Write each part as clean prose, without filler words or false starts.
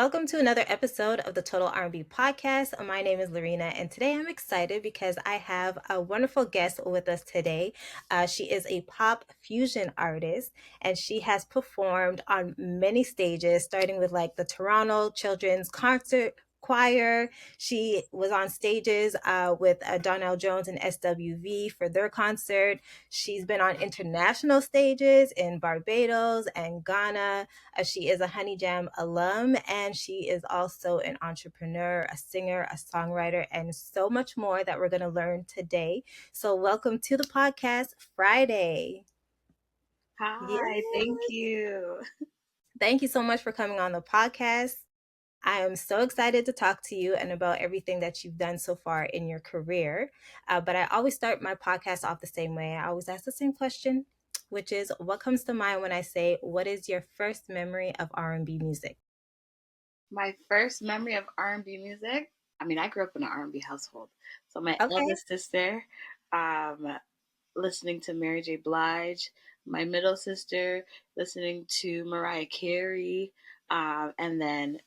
Welcome to another episode of the Total R&B Podcast. My name is Loreena, and today I'm excited because I have a wonderful guest with us today. She is a pop fusion artist, and she has performed on many stages, starting with like the Toronto Children's Concert Choir. She was on stages with Donnell Jones and SWV for their concert. She's been on international stages in Barbados and Ghana. She is a honeyjam alum, and she is also an entrepreneur, a singer, a songwriter, and so much more that we're going to learn today. So welcome to the podcast, Fridaee. Hi, Yeah. thank you. Thank you so much for coming on the podcast. I am so excited to talk to you and about everything that you've done so far in your career. But I always start my podcast off the same way. I always ask the same question, which is what comes to mind when I say, what is your first memory of R&B music? My first memory of R&B music, I grew up in an R&B household. So my Okay. eldest sister, um, listening to Mary J. Blige, my middle sister listening to Mariah Carey, and then,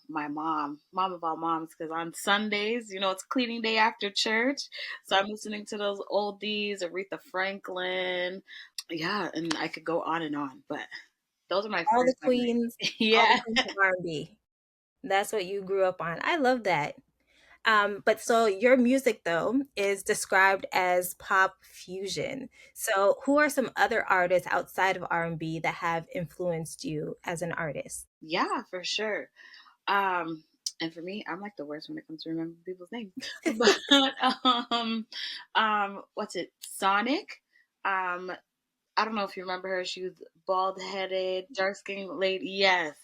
my mom of all moms, because on Sundays, it's cleaning day after church. So I'm listening to those oldies, Aretha Franklin. Yeah, and I could go on and on, but those are my All the first memories. queens, all the Yeah. queens of R&B. That's what you grew up on. I love that. But so your music though is described as pop fusion. So who are some other artists outside of R&B that have influenced you as an artist? Yeah, for sure. Um, and for me, I'm like the worst when it comes to remembering people's names. But what's it? Sonic. Um, I don't know if you remember her. She was bald headed, dark skinned lady. Yes.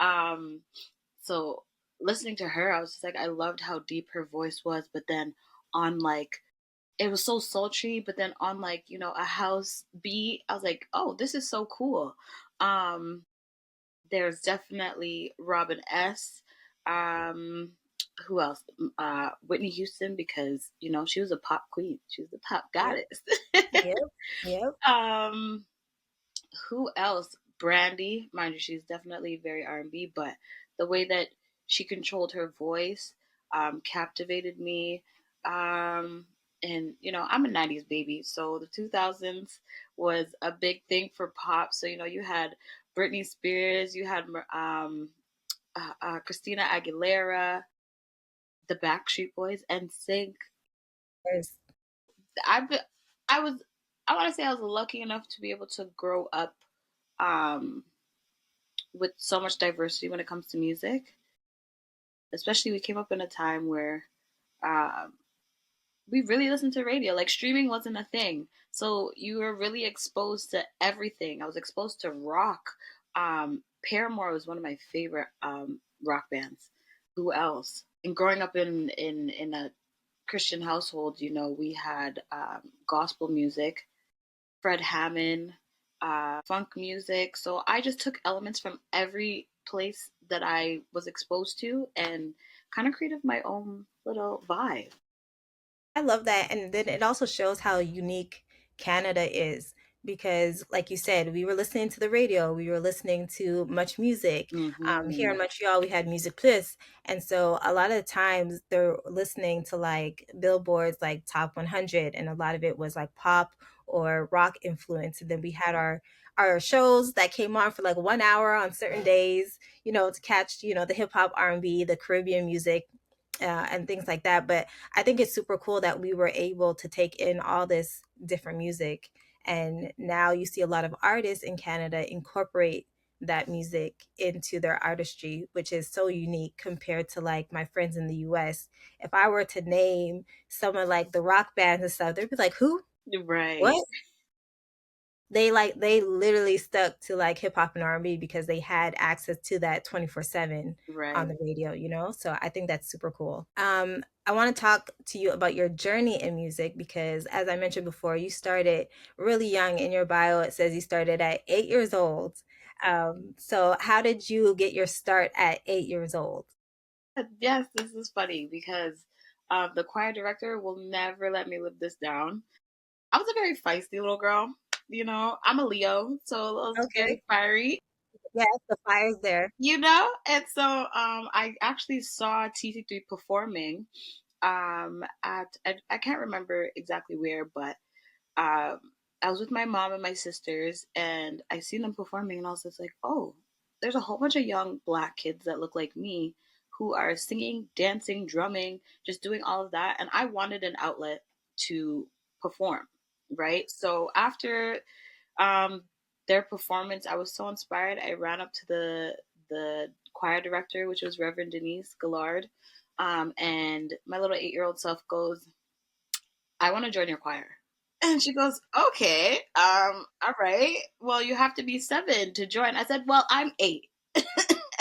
Um, so listening to her, I was just like, I loved how deep her voice was, but then on like it was so sultry, but then on like, a house beat, I was like, oh, this is so cool. Um, there's definitely Robin S. Um, who else? Whitney Houston, because she was a pop queen. She was a pop Yep, goddess. yep, yep. um, who else? Brandy, mind you, she's definitely very R&B, but the way that she controlled her voice captivated me. Um, and I'm a '90s baby, so the 2000s was a big thing for pop. So you had Britney Spears, you had Christina Aguilera, the Backstreet Boys, and Sync. Yes. I I was I want to say I was lucky enough to be able to grow up um, with so much diversity when it comes to music. Especially, we came up in a time where um, we really listened to radio. Like streaming wasn't a thing, so you were really exposed to everything. I was exposed to rock. Paramore was one of my favorite rock bands. Who else? And growing up in a Christian household, we had gospel music, Fred Hammond, funk music. So I just took elements from every place that I was exposed to and kind of created my own little vibe. I love that. And then it also shows how unique Canada is because, like you said, we were listening to the radio, we were listening to much music. Here in Hmm. Montreal, we had Music Plus. And so a lot of the times they're listening to like billboards like Top 100, and a lot of it was like pop or rock influence. And then we had our shows that came on for like 1 hour on certain days, to catch, the hip hop, R&B, the Caribbean music, and things like that. But I think it's super cool that we were able to take in all this different music. And now you see a lot of artists in Canada incorporate that music into their artistry, which is so unique compared to like my friends in the US. If I were to name some of like the rock bands and stuff, they'd be like, who? Right, What? They literally stuck to like hip hop and R&B because they had access to that 24/7 on right. the radio, So I think that's super cool. I want to talk to you about your journey in music because as I mentioned before, you started really young. In your bio it says you started at 8 years old. So how did you get your start at 8 years old? Yes, this is funny because the choir director will never let me live this down. I was a very feisty little girl. I'm a Leo, so I was Okay. very fiery. Yes, the fire's there. And so I actually saw TC3 performing at I can't remember exactly where, but um, I was with my mom and my sisters, and I seen them performing, and I was just like, oh, there's a whole bunch of young black kids that look like me who are singing, dancing, drumming, just doing all of that, and I wanted an outlet to perform, right? So after um, their performance, I was so inspired. I ran up to the choir director, which was Reverend Denise Gillard, and my little 8-year-old self goes, I want to join your choir. And she goes, okay, all right. Well, you have to be 7 to join. I said, well, I'm 8.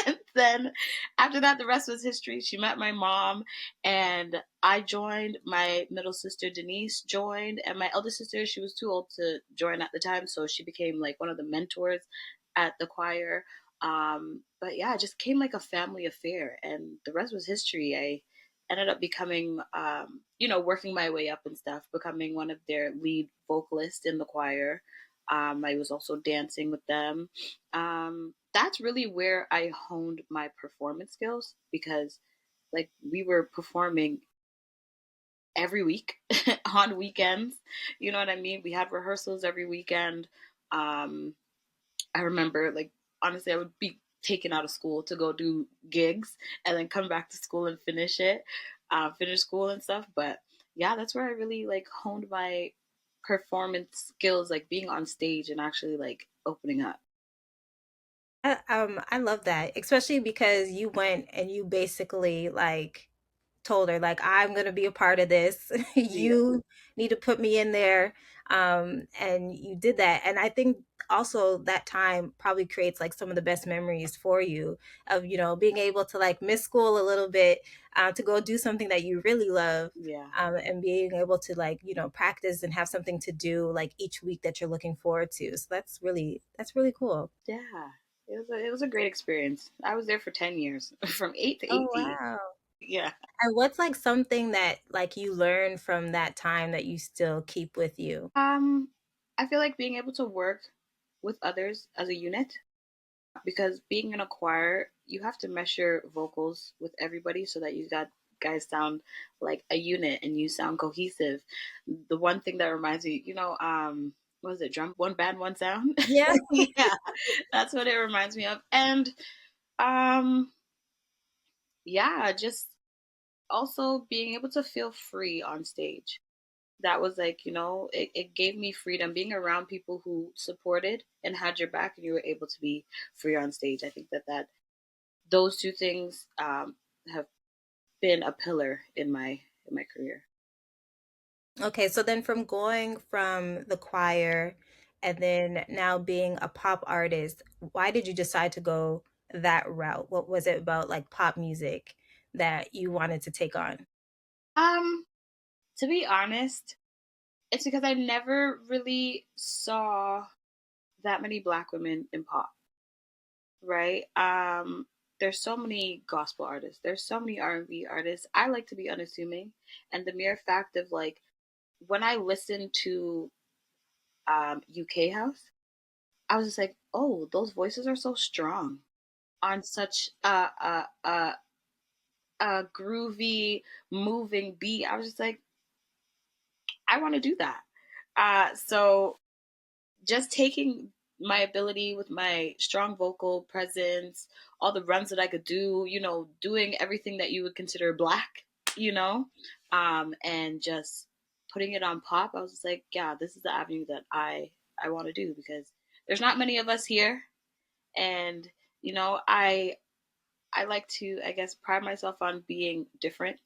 And then after that, the rest was history. She met my mom, and I joined. My middle sister, Denise, joined. And my elder sister, she was too old to join at the time. So she became like one of the mentors at the choir. But yeah, it just came like a family affair. And the rest was history. I ended up becoming, working my way up and stuff, becoming one of their lead vocalists in the choir. I was also dancing with them. That's really where I honed my performance skills because, like, we were performing every week on weekends. You know what I mean? We had rehearsals every weekend. Um, I remember, like, honestly, I would be taken out of school to go do gigs and then come back to school and finish school and stuff. But yeah, that's where I really like honed my performance skills, like being on stage and actually like opening up. I love that, especially because you went and you basically like told her like I'm gonna be a part of this. Yeah. You need to put me in there, and you did that. And I think also that time probably creates like some of the best memories for you of being able to like miss school a little bit, to go do something that you really love. Yeah. And being able to like practice and have something to do like each week that you're looking forward to. So that's really cool. Yeah. It was a great experience. I was there for 10 years, from 8 to Oh 18. wow. Yeah. And what's like something that like you learned from that time that you still keep with you? Um, I feel like being able to work with others as a unit, because being in a choir, you have to measure vocals with everybody so that you got guys sound like a unit and you sound cohesive. The one thing that reminds me, what was it, drum one band, one sound? Yeah. Yeah, that's what it reminds me of. And um yeah, just also being able to feel free on stage. That was like, it gave me freedom being around people who supported and had your back and you were able to be free on stage. I think that those two things have been a pillar in my career. Okay, so then from going from the choir and then now being a pop artist, why did you decide to go that route? What was it about like pop music that you wanted to take on? Um, to be honest, it's because I never really saw that many black women in pop, right? There's so many gospel artists, there's so many R&B artists. I like to be unassuming, and the mere fact of like when I listen to UK house, I was just like, oh, those voices are so strong on such a groovy, moving beat. I was just like, I want to do that. So just taking my ability with my strong vocal presence, all the runs that I could do, doing everything that you would consider black, you know, and just putting it on pop. I was just like, yeah, this is the avenue that I want to do because there's not many of us here, and I like to, I guess, pride myself on being different,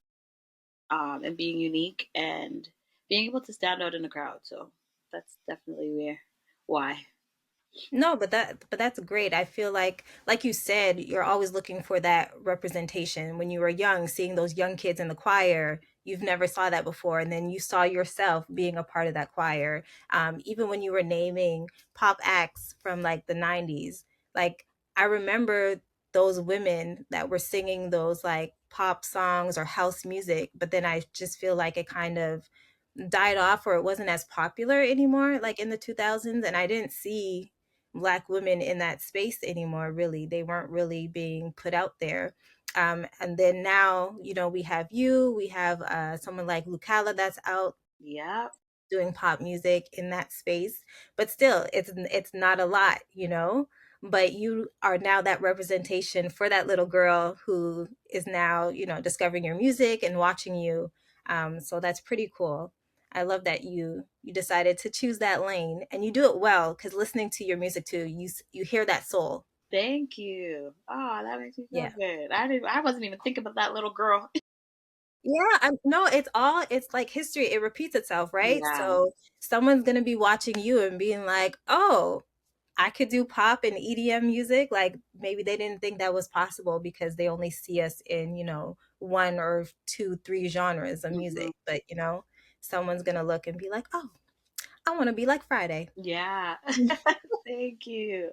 and being unique and being able to stand out in the crowd. So that's definitely why. No, but that's great. I feel like you said, you're always looking for that representation. When you were young, seeing those young kids in the choir, you've never saw that before, and then you saw yourself being a part of that choir. Even when you were naming pop acts from like the '90s, like I remember those women that were singing those like pop songs or house music, but then I just feel like it kind of died off or it wasn't as popular anymore like in the 2000s, and I didn't see Black women in that space anymore, really. They weren't really being put out there. And then now, we have we have someone like Lucala that's out Yep. doing pop music in that space, but still it's not a lot, but you are now that representation for that little girl who is now, discovering your music and watching you. So that's pretty cool. I love that you decided to choose that lane, and you do it well, because listening to your music too, you hear that soul. Thank you. Oh, that makes me feel Yeah. good. I wasn't even thinking about that little girl. Yeah, no, it's like history. It repeats itself, right? Yeah. So someone's gonna be watching you and being like, "Oh, I could do pop and EDM music." Like maybe they didn't think that was possible because they only see us in, one or two, three genres of Hmm. music. But someone's gonna look and be like, "Oh, I want to be like Fridae." Yeah. Thank you.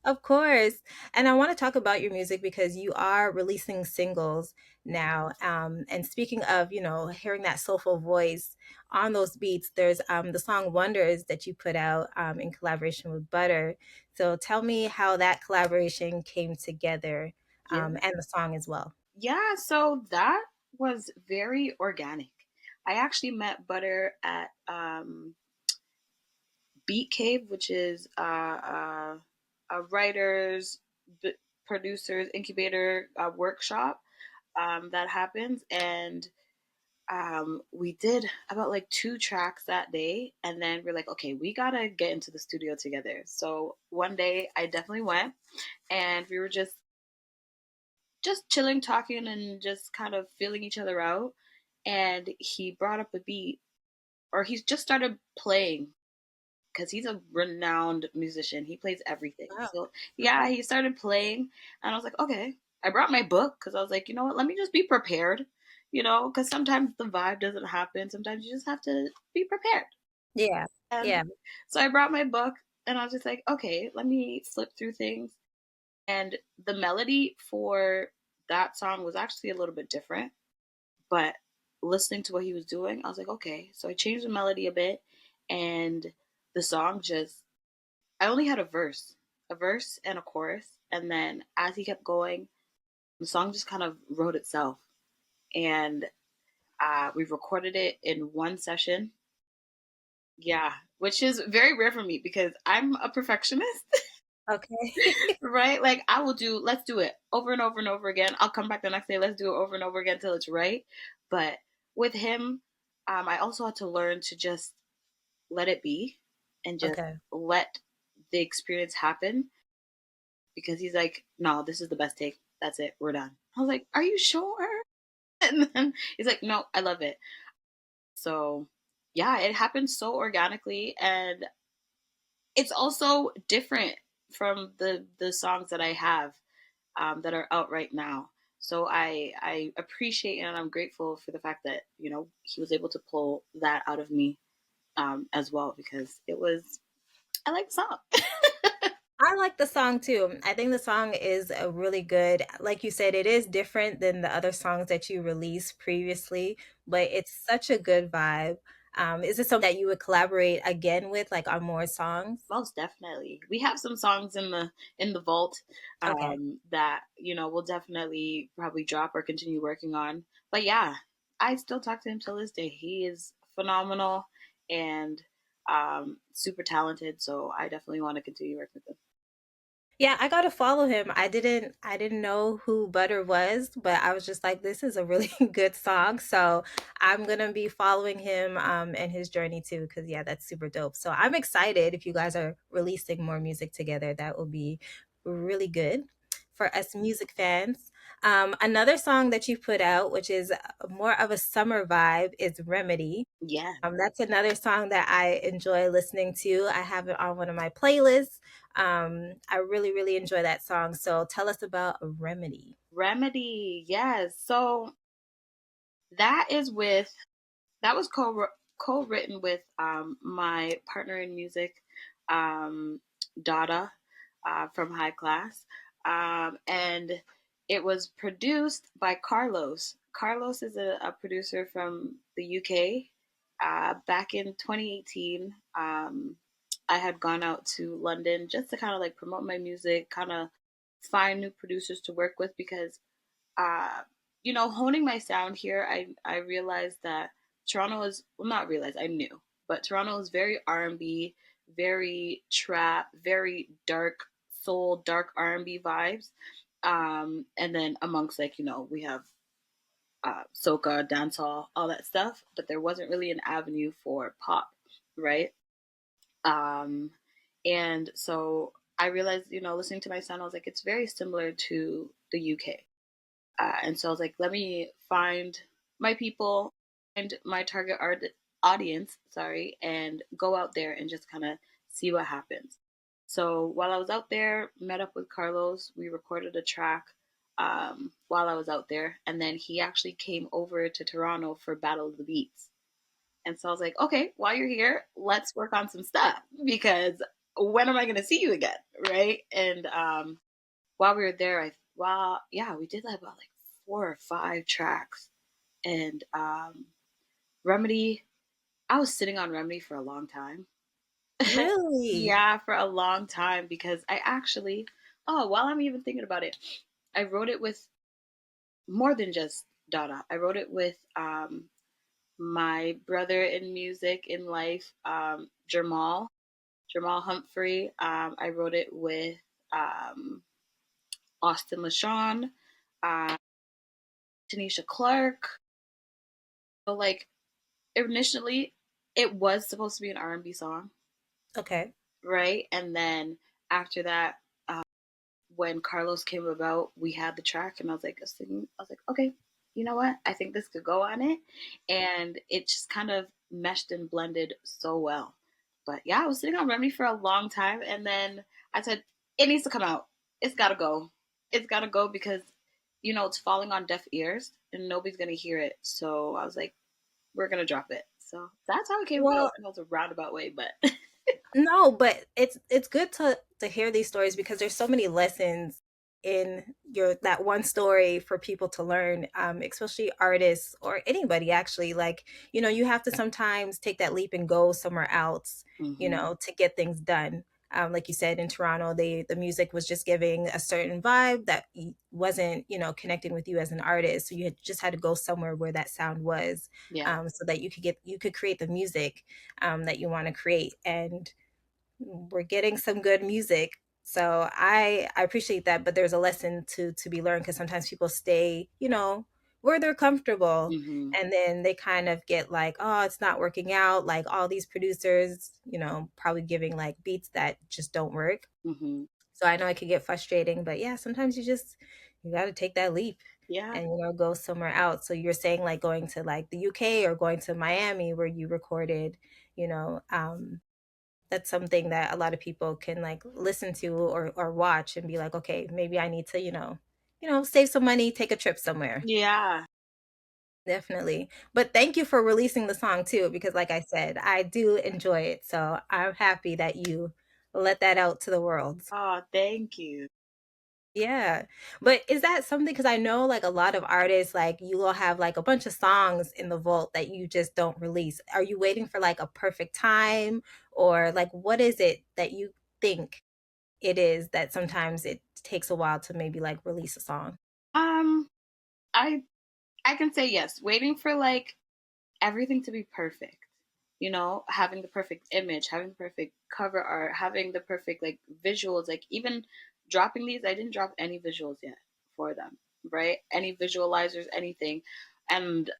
Of course. And I want to talk about your music because you are releasing singles now. And speaking of, hearing that soulful voice on those beats, there's the song Wonders that you put out in collaboration with Butter. So tell me how that collaboration came together, Yeah. and the song as well. Yeah. So that was very organic. I actually met Butter at Beat Cave, which is a writers, producers, incubator workshop that happens. And we did about like 2 tracks that day. And then we're like, okay, we got to get into the studio together. So one day I definitely went, and we were just chilling, talking, and just kind of feeling each other out. And he brought up a beat, or he just started playing, because he's a renowned musician. He plays everything. Wow. So yeah, Okay. he started playing, and I was like, okay. I brought my book because I was like, you know what? Let me just be prepared. Because sometimes the vibe doesn't happen. Sometimes you just have to be prepared. Yeah. And Yeah. so I brought my book, and I was just like, okay, let me flip through things. And the melody for that song was actually a little bit different, but listening to what he was doing, I was like, okay. So I changed the melody a bit, and the song just, I only had a verse and a chorus. And then as he kept going, the song just kind of wrote itself. And we recorded it in one session. Yeah, which is very rare for me because I'm a perfectionist, Okay. right? Like I will do, let's do it over and over and over again. I'll come back the next day, let's do it over and over again until it's right. But with him, I also had to learn to just let it be and just Okay. let the experience happen, because he's like, no, this is the best take. That's it. We're done. I was like, are you sure? And then he's like, no, I love it. So yeah, it happened so organically, and it's also different from the songs that I have that are out right now. So I appreciate and I'm grateful for the fact that he was able to pull that out of me as well, because it was, I like the song. I like the song too. I think the song is a really good, like you said, it is different than the other songs that you released previously, but it's such a good vibe. Is it something that you would collaborate again with, like on more songs? Most definitely. We have some songs in the vault Okay. that we'll definitely probably drop or continue working on. But yeah, I still talk to him till this day. He is phenomenal and super talented. So I definitely want to continue working with him. Yeah, I gotta follow him. I didn't know who Butter was, but I was just like, this is a really good song. So I'm gonna be following him and his journey too, because yeah, that's super dope. So I'm excited if you guys are releasing more music together. That will be really good for us music fans. Another song that you put out, which is more of a summer vibe, is Remedy. Yeah, That's another song that I enjoy listening to. I have it on one of my playlists. I really, really enjoy that song. So tell us about Remedy. Remedy. Yes. So that is with that was co-written with my partner in music, um, Dada, from High Class, and it was produced by Carlos. Carlos is a producer from the UK. Back in 2018, I had gone out to London just to kind of like promote my music, kind of find new producers to work with because uh, honing my sound here, I realized that Toronto is, well, not realized, I knew, but Toronto is very R&B, very trap, very dark soul, dark R&B vibes. And then amongst like, we have soca, dancehall, all that stuff, but there wasn't really an avenue for pop, right? Um, and so I realized, listening to my sound, I was like, it's very similar to the UK. And so I was like, let me find my people and my target audience, sorry, and go out there and just kind of see what happens. So while I was out there, met up with Carlos. We recorded a track while I was out there, and then he actually came over to Toronto for Battle of the Beats. And so I was like, okay, while you're here, let's work on some stuff because when am I going to see you again, right? And while we were there, we did like about like 4 or 5 tracks, and Remedy. I was sitting on Remedy for a long time. Really? Yeah, for a long time because I actually, while I'm even thinking about it, I wrote it with more than just Dada. I wrote it with my brother in music in life, Jamal Humphrey. I wrote it with Austin LaShawn, uh, Tanisha Clark. So like initially, it was supposed to be an R&B song, Okay. right? And then after that, when Carlos came about, we had the track, and I was like, okay, you know what? I think this could go on it, and it just kind of meshed and blended so well. But yeah, I was sitting on Remedy for a long time, and then I said, it needs to come out. It's got to go. It's got to go because it's falling on deaf ears, and nobody's gonna hear it. So I was like, we're gonna drop it. So that's how it came about. Well, I know it's a roundabout way, but no, but it's good to hear these stories because there's so many lessons in your that one story for people to learn, especially artists or anybody actually. Like, you have to sometimes take that leap and go somewhere else, hmm to get things done. Like you said, in Toronto, the music was just giving a certain vibe that wasn't, connecting with you as an artist. So you just had to go somewhere where that sound was, yeah. so that you could create the music that you want to create. And we're getting some good music. So I appreciate that, but there's a lesson to be learned because sometimes people stay, where they're comfortable, hmm and then they kind of get like, oh, it's not working out. Like all these producers, probably giving like beats that just don't work. hmm So I know it could get frustrating, but yeah, sometimes you got to take that leap Yeah. and go somewhere else. So you're saying like going to like the UK or going to Miami where you recorded, you know, um, that's something that a lot of people can like listen to or watch and be like, okay, maybe I need to, save some money, take a trip somewhere. Yeah. Definitely. But thank you for releasing the song too, because like I said, I do enjoy it. So I'm happy that you let that out to the world. Oh, thank you. Yeah. But is that something, because I know like a lot of artists, like you will have like a bunch of songs in the vault that you just don't release. Are you waiting for like a perfect time, or like what is it that you think it is that sometimes it takes a while to maybe like release a song? Um, I I can say yes. Waiting for like everything to be perfect. Having the perfect image, having the perfect cover art, having the perfect like visuals. Like even dropping these, I didn't drop any visuals yet for them, right? Any visualizers, anything. And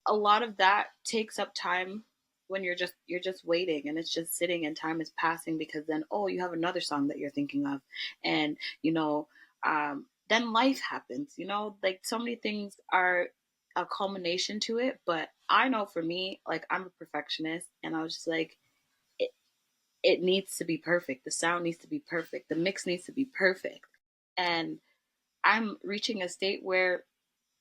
a lot of that takes up time when you're just waiting and it's just sitting and time is passing because then you have another song that you're thinking of, and then life happens, like so many things are a culmination to it. But I know for me, like I'm a perfectionist, and I was just like, it, it needs to be perfect, the sound needs to be perfect, the mix needs to be perfect. And I'm reaching a state where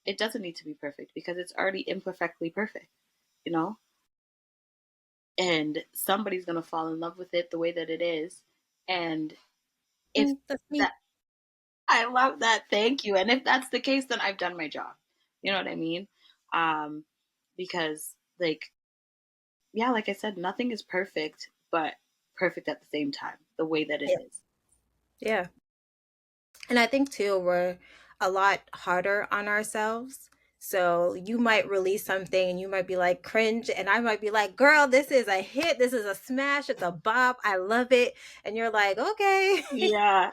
it doesn't need to be perfect because it's already imperfectly perfect, you know? And somebody's going to fall in love with it the way that it is. And if That's me. that, I love that. Thank you. And if that's the case, then I've done my job. You know what I mean? Um, because, like, yeah, like I said, nothing is perfect, but perfect at the same time, the way that it Yeah. is. Yeah. And I think too, we're a lot harder on ourselves. So you might release something and you might be like cringe, and I might be like, girl, this is a hit. This is a smash. It's a bop. I love it. And you're like, okay. Yeah,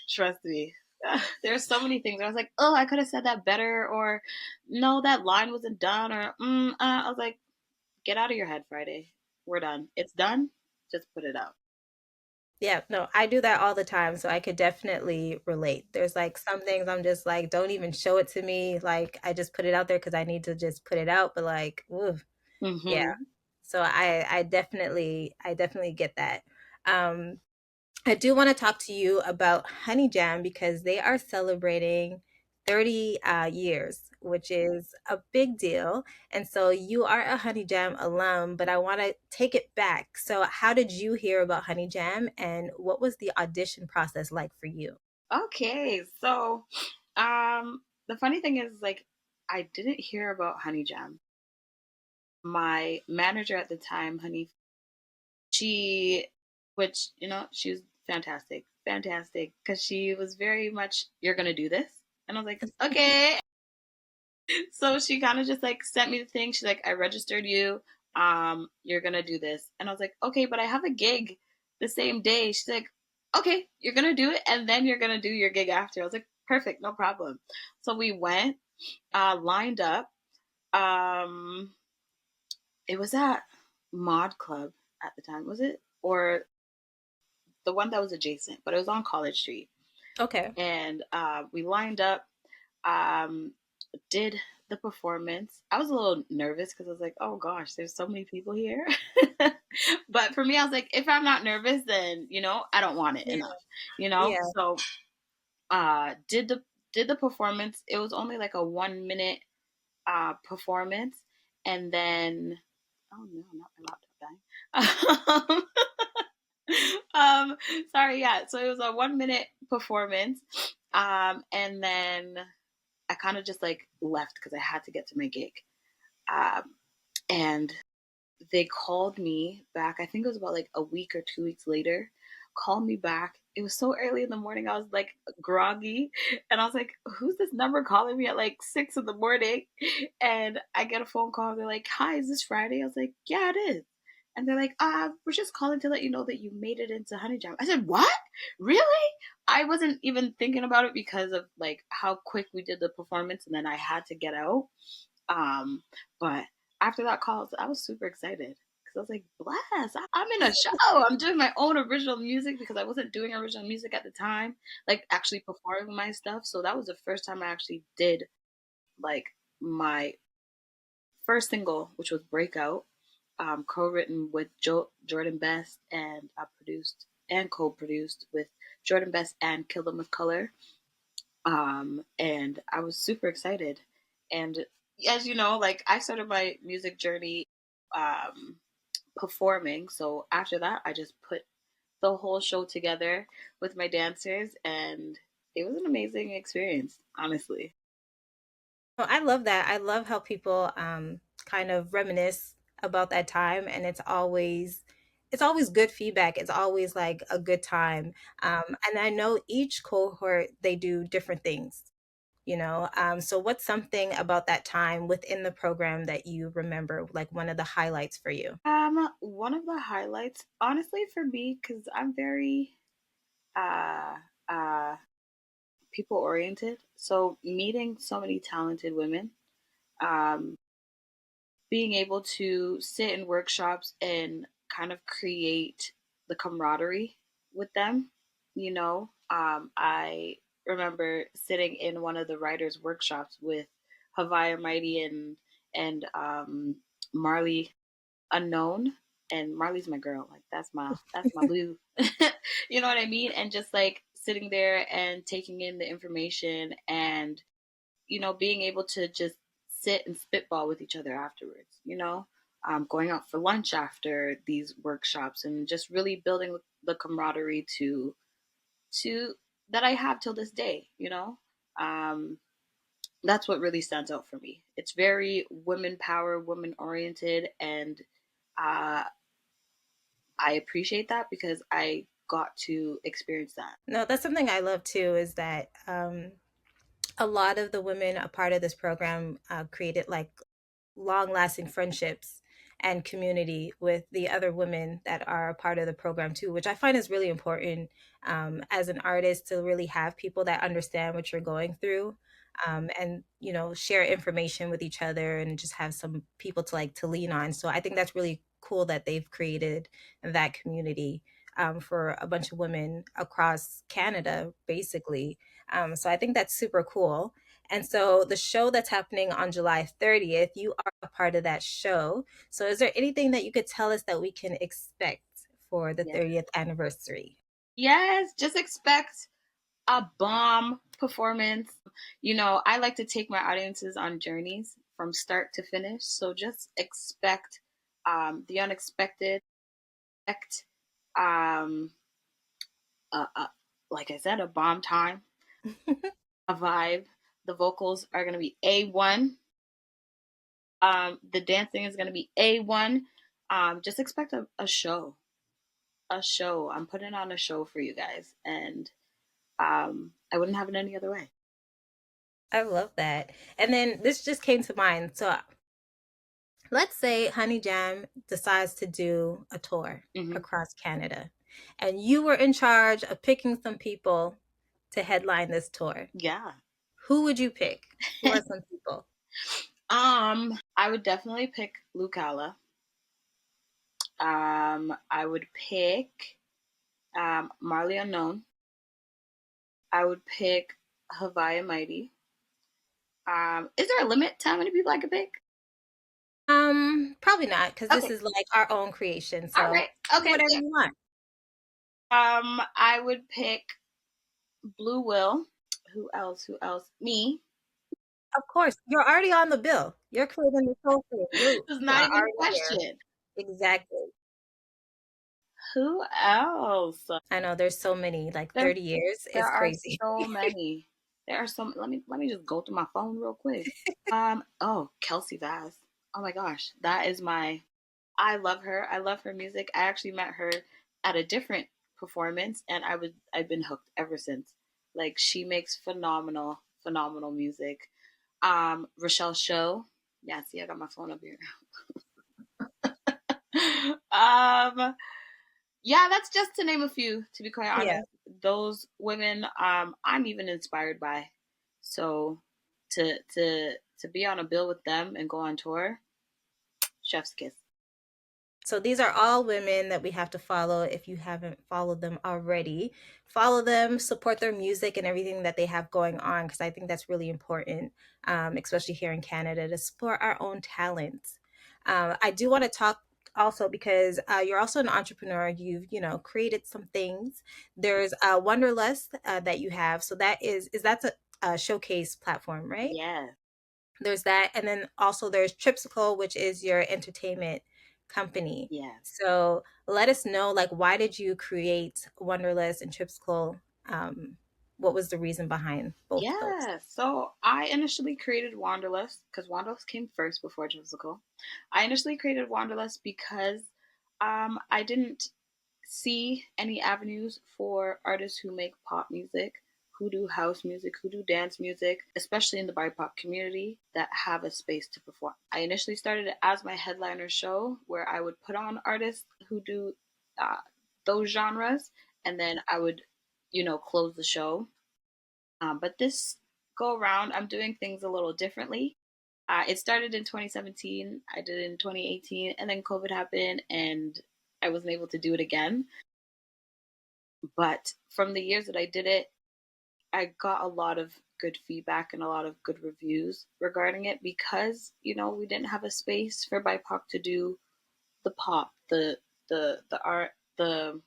trust me. There's so many things. I was like, oh, I could have said that better, or no, that line wasn't done, or I was like, get out of your head, Fridae. We're done. It's done. Just put it out. Yeah, no, I do that all the time. So I could definitely relate. There's like some things I'm just like, don't even show it to me. Like I just put it out there because I need to just put it out. But like, ooh, yeah. Mm-hmm. So I definitely get that. Um, I do want to talk to you about honeyjam because they are celebrating 30 years, which is a big deal. And so you are a honeyjam alum, but I want to take it back. So how did you hear about honeyjam, and what was the audition process like for you? Okay, so the funny thing is, like, I didn't hear about Honey Jam. My manager at the time, Honey, she, which she was fantastic, fantastic, because she was very much, you're gonna do this, and I was like, okay. So she kind of just like sent me the thing. She's like, I registered you. You're gonna do this, and I was like, okay, but I have a gig the same day. She's like, okay, you're gonna do it, and then you're gonna do your gig after. I was like, perfect, no problem. So we went, lined up. Um, it was at Mod Club at the time, was it? Or the one that was adjacent, but it was on College Street. Okay. And we lined up, um, did the performance. I was a little nervous because I was like, oh gosh, there's so many people here. But for me, I was like, if I'm not nervous, then I don't want it Yeah. enough. Yeah. So did the performance. It was only like a 1 minute performance, and then oh no, not my laptop dying. um Sorry, yeah, so it was a 1 minute performance, and then I kind of just like left because I had to get to my gig, um and they called me back. I think it was about like a week or 2 weeks later. Called me back. It was so early in the morning. I was like groggy, and I was like, "Who's this number calling me at like 6 in the morning?" And I get a phone call. They're like, "Hi, is this Fridae?" I was like, "Yeah, it is." And they're like, we're just calling to let you know that you made it into Honey Jam." I said, "What? Really?" I wasn't even thinking about it because of like how quick we did the performance, and then I had to get out. But after that call, I was super excited because I was like, bless, I'm in a show. I'm doing my own original music because I wasn't doing original music at the time, like actually performing my stuff. So that was the first time I actually did like my first single, which was Breakout, co-written with Jordan Best, and produced and co-produced with Jordan Best and Kill Them with Color. And I was super excited. And as you know, like I started my music journey um, performing. So after that, I just put the whole show together with my dancers, and it was an amazing experience, honestly. Well, I love that. I love how people kind of reminisce about that time, and it's always good feedback. It's always like a good time. And I know each cohort they do different things, you know. So what's something about that time within the program that you remember, like one of the highlights for you? One of the highlights, honestly, for me, because I'm very uh, uh, people oriented. So meeting so many talented women, um, being able to sit in workshops and kind of create the camaraderie with them. I remember sitting in one of the writers' workshops with Havaya Mighty and Marley Unknown, and Marley's my girl. Like that's my boo. You know what I mean? And just like sitting there and taking in the information, and being able to just sit and spitball with each other afterwards, going out for lunch after these workshops, and just really building the camaraderie to that I have till this day, Um, that's what really stands out for me. It's very women power, women oriented, and uh, I appreciate that because I got to experience that. No, that's something I love too, is that a lot of the women a part of this program created like long lasting friendships and community with the other women that are a part of the program too, which I find is really important as an artist, to really have people that understand what you're going through, and you know, share information with each other and just have some people to like to lean on. So I think that's really cool that they've created that community for a bunch of women across Canada, basically. So I think that's super cool. And so the show that's happening on July 30th, you are a part of that show. So is there anything that you could tell us that we can expect for the Yeah. 30th anniversary? Yes, just expect a bomb performance. You know, I like to take my audiences on journeys from start to finish. So just expect the unexpected, expect, um, like I said, a bomb time, a vibe. The vocals are going to be A1. The dancing is going to be A1. Just expect a show. A show. I'm putting on a show for you guys. And I wouldn't have it any other way. I love that. And then this just came to mind. So let's say Honey Jam decides to do a tour Mm-hmm. across Canada, and you were in charge of picking some people to headline this tour. Yeah. Who would you pick? Who are some people? I would definitely pick Lucala. I would pick Marley Unknown. I would pick Havaya Mighty. Is there a limit to how many people I could pick? Probably not, because this Okay. is like our own creation. All So right. do Okay. whatever Yeah. you want. I would pick Blue Will. Who else? Who else? Me. Of course, you're already on the bill. You're creating this whole thing. There's You not are even a already there. question. Exactly. Who else? I know there's so many, like There, 30 years. there It's are crazy. so many. There are so. Let me just go through my phone real quick. Oh, Kelsey Vaz. Oh my gosh, that is my. I love her. I love her music. I actually met her at a different performance, and I've been hooked ever since. Like she makes phenomenal, phenomenal music. Rochelle Show. Yeah, see, I got my phone up here. um, yeah, that's just to name a few. To be quite Yeah. honest, those women, I'm even inspired by. So, to be on a bill with them and go on tour, chef's kiss. So these are all women that we have to follow. If you haven't followed them already, follow them, support their music and everything that they have going on, because I think that's really important, especially here in Canada, to support our own talents. I do want to talk also because you're also an entrepreneur. You've, you know, created some things. There's Wanderlust that you have. So that is that's a showcase platform, right? Yeah, There's that, and then also there's Tripsicle, which is your entertainment company. yeah. So let us know, like, why did you create Wonderlist and Tripsicle? What was the reason behind both of those? Yeah, so I initially created Wanderlust because Wanderlust came first before Tripsicle. I initially created Wanderlust because I didn't see any avenues for artists who make pop music, who do house music, who do dance music, especially in the BIPOC community, that have a space to perform. I initially started it as my headliner show where I would put on artists who do uh, those genres, and then I would, close the show. But this go around, I'm doing things a little differently. It started in 2017, I did it in 2018, and then COVID happened, and I wasn't able to do it again. But from the years that I did it, I got a lot of good feedback and a lot of good reviews regarding it because, we didn't have a space for BIPOC to do the pop, the art, the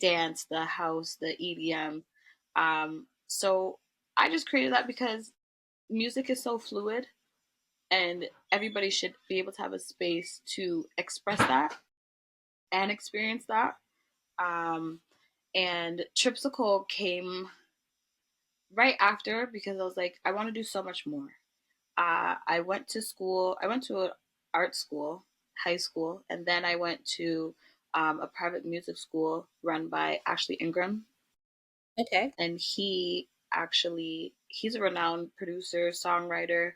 dance, the house, the EDM. So I just created that because music is so fluid and everybody should be able to have a space to express that and experience that. Um, and Tripsicle came right after because I was like, I want to do so much more. I went to school. I went to an art school, high school, and then I went to a private music school run by Ashley Ingram. Okay. And he's a renowned producer, songwriter.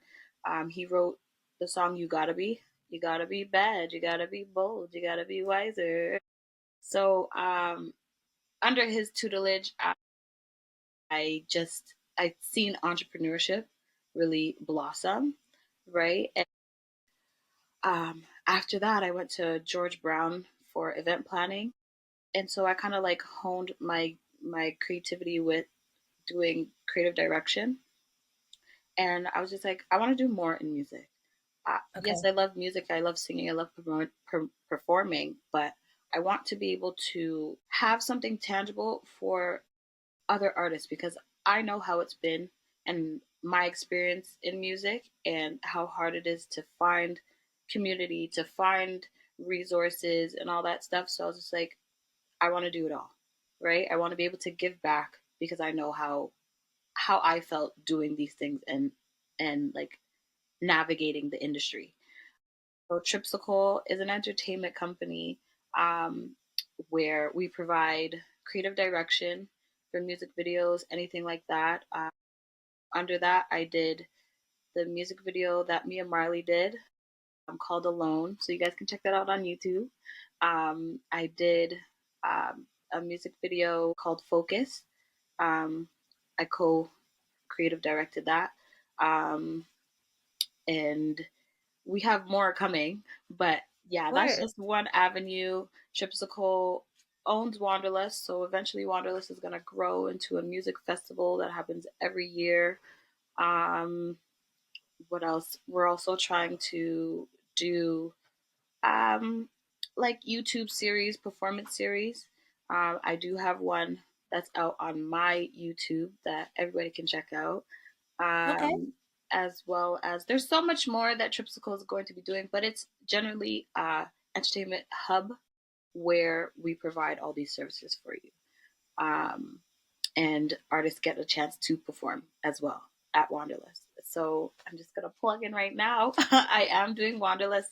He wrote the song "You Gotta Be." You gotta be bad. You gotta be bold. You gotta be wiser. So, under his tutelage, I've seen entrepreneurship really blossom, right? And after that, I went to George Brown for event planning, and so I kind of like honed my creativity with doing creative direction. And I was just like, I want to do more in music. Yes, Okay. I love music. I love singing. I love performing, but I want to be able to have something tangible for other artists because I know how it's been and my experience in music and how hard it is to find community, to find resources and all that stuff. So I was just like, I want to do it all, right? I want to be able to give back because I know how I felt doing these things and like navigating the industry. So Tripsicle is an entertainment company um, where we provide creative direction for music videos, anything like that. Under that, I did the music video that Mia Marley did called Alone. So you guys can check that out on YouTube. I did a music video called Focus. Um, I co creative directed that. Um, and we have more coming, but yeah, Of that's course. just one avenue. Tripsicle owns Wanderlust, so eventually Wanderlust is going to grow into a music festival that happens every year. Um, what else? We're also trying to do um, like YouTube series, performance series. I do have one that's out on my YouTube that everybody can check out. Okay. As well as there's so much more that Tripsicle is going to be doing, but it's generally entertainment hub where we provide all these services for you. Um, and artists get a chance to perform as well at Wanderlust. So I'm just gonna plug in right now. I am doing Wanderlust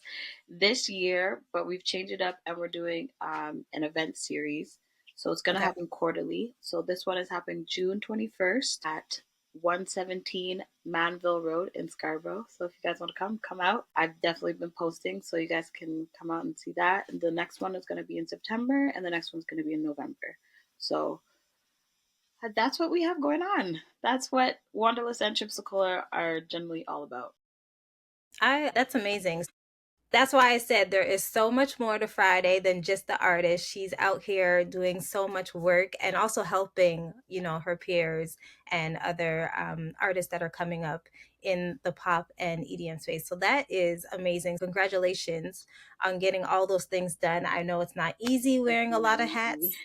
this year, but we've changed it up and we're doing an event series. So it's gonna Okay. happen quarterly. So this one is happening June 21st at 117 Manville Road in Scarborough. So if you guys want to come out. I've definitely been posting, so you guys can come out and see that. And the next one is going to be in September, and the next one's going to be in November. So that's what we have going on. That's what Wanderlust and Tripsicle are generally all about. I That's amazing. That's why I said there is so much more to Fridae than just the artist. She's out here doing so much work and also helping, her peers and other artists that are coming up in the pop and EDM space. So that is amazing. Congratulations on getting all those things done. I know it's not easy It's wearing a lot not of easy. hats.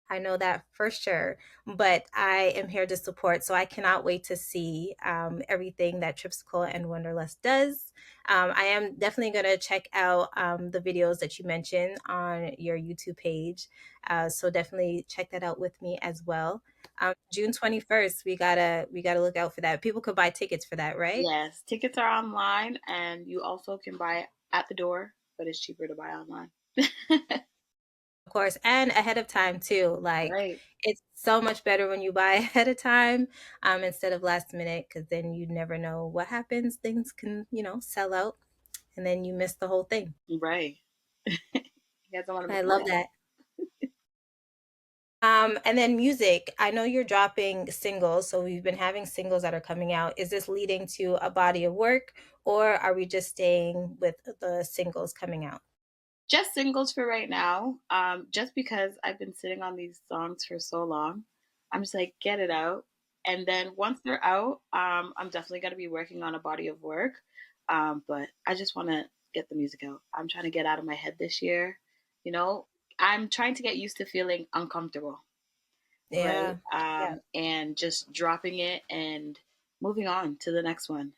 I know that for sure, but I am here to support. So I cannot wait to see everything that Tripsicle and Wanderlust does. I am definitely going to check out the videos that you mentioned on your YouTube page. So definitely check that out with me as well. June 21st, we gotta look out for that. People could buy tickets for that, right? Yes, tickets are online, and you also can buy at the door, but it's cheaper to buy online. Of course, and ahead of time too. Like Right, it's so much better when you buy ahead of time instead of last minute because then you never know what happens. Things can, sell out and then you miss the whole thing. right. You guys don't want to I miss love that. that. And then music. I know you're dropping singles, so we've been having singles that are coming out. Is this leading to a body of work, or are we just staying with the singles coming out? Just singles for right now. Just because I've been sitting on these songs for so long, I'm just like get it out, and then once they're out, I'm definitely gonna be working on a body of work. But I just want to get the music out. I'm trying to get out of my head this year. You know, I'm trying to get used to feeling uncomfortable, right? Yeah. Yeah. And just dropping it and moving on to the next one.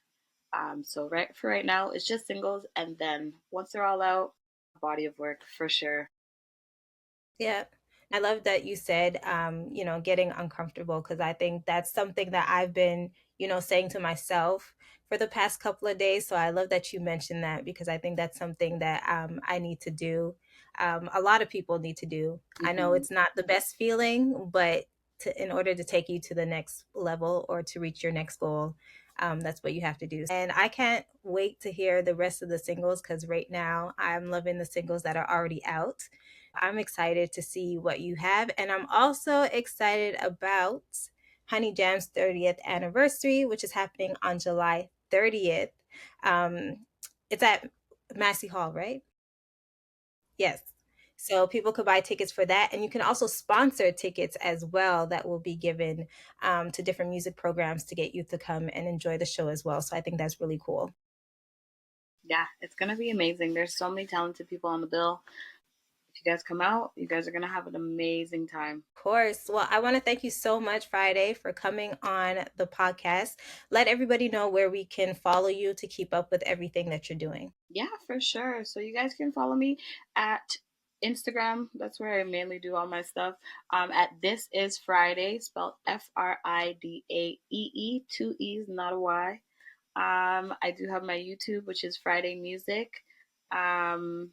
So right for right now, it's just singles, and then once they're all out, body of work for sure. Yeah. I love that you said, getting uncomfortable, because I think that's something that I've been, saying to myself for the past couple of days. So I love that you mentioned that, because I think that's something that I need to do. A lot of people need to do. I know Hmm. it's not the best feeling, but in order to take you to the next level or to reach your next goal, that's what you have to do. And I can't wait to hear the rest of the singles, because right now I'm loving the singles that are already out. I'm excited to see what you have. And I'm also excited about Honey Jam's 30th anniversary, which is happening on July 30th. It's at Massey Hall, right? Yes. So people could buy tickets for that. And you can also sponsor tickets as well that will be given to different music programs to get you to come and enjoy the show as well. So I think that's really cool. Yeah, it's gonna be amazing. There's so many talented people on the bill. If you guys come out, you guys are gonna have an amazing time. Of course. Well, I want to thank you so much, Fridae, for coming on the podcast. Let everybody know where we can follow you to keep up with everything that you're doing. Yeah, for sure. So you guys can follow me at Instagram. That's where I mainly do all my stuff. At This Is Fridae, spelled Fridaee, two E's, not a Y. I do have my YouTube, which is Fridae Music. Um,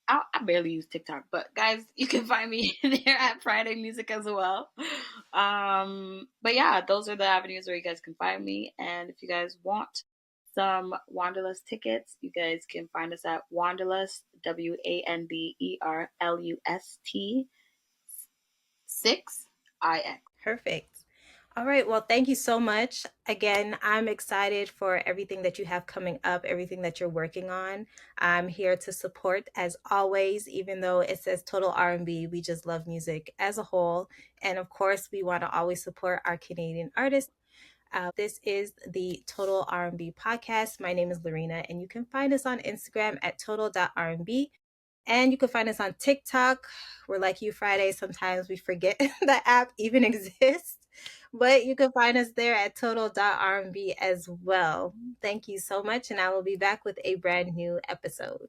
I barely use TikTok, but guys, you can find me there at Fridae Music as well. But yeah, those are the avenues where you guys can find me. And if you guys want some Wanderlust tickets, you guys can find us at Wanderlust, WANDERLUST 6IX. Perfect. All right. Well, thank you so much. Again, I'm excited for everything that you have coming up, everything that you're working on. I'm here to support as always, even though it says Total R&B, we just love music as a whole. And of course, we want to always support our Canadian artists. This is the Total R&B Podcast. My name is Loreena, and you can find us on Instagram at total.rnb. And you can find us on TikTok. We're like you, Fridae. Sometimes we forget the app even exists. But you can find us there at total.rnb as well. Thank you so much. And I will be back with a brand new episode.